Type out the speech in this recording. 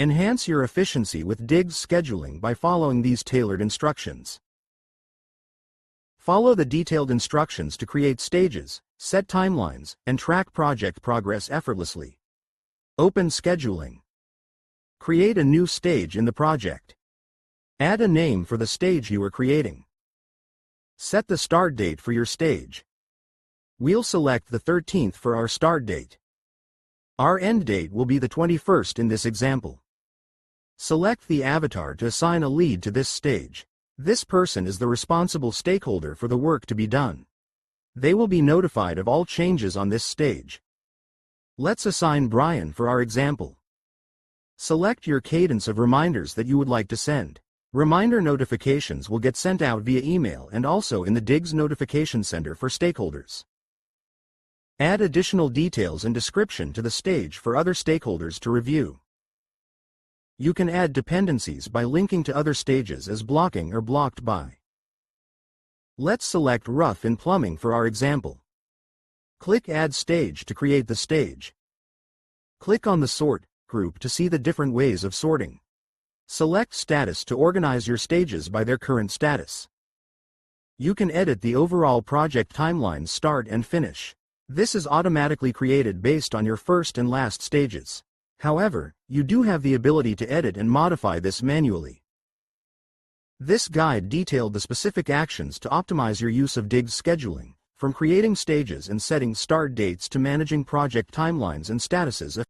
Enhance your efficiency with Dig's scheduling by following these tailored instructions. Follow the detailed instructions to create stages, set timelines, and track project progress effortlessly. Open scheduling. Create a new stage in the project. Add a name for the stage you are creating. Set the start date for your stage. We'll select the 13th for our start date. Our end date will be the 21st in this example. Select the avatar to assign a lead to this stage. This person is the responsible stakeholder for the work to be done. They will be notified of all changes on this stage. Let's assign Brian for our example. Select your cadence of reminders that you would like to send. Reminder notifications will get sent out via email and also in the Dig's Notification Center for stakeholders. Add additional details and description to the stage for other stakeholders to review. You can add dependencies by linking to other stages as blocking or blocked by. Let's select Rough in Plumbing for our example. Click Add Stage to create the stage. Click on the Sort group to see the different ways of sorting. Select Status to organize your stages by their current status. You can edit the overall project timeline start and finish. This is automatically created based on your first and last stages. However, you do have the ability to edit and modify this manually. This guide detailed the specific actions to optimize your use of Dig's scheduling, from creating stages and setting start dates to managing project timelines and statuses.